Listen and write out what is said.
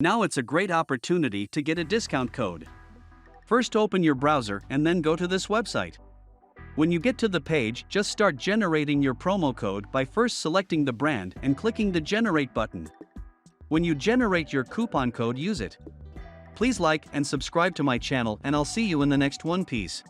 Now it's a great opportunity to get a discount code. First open your browser and then go to this website. When you get to the page, just start generating your promo code by first selecting the brand and clicking the Generate button. When you generate your coupon code, use it. Please like and subscribe to my channel, and I'll see you in the next one. Peace.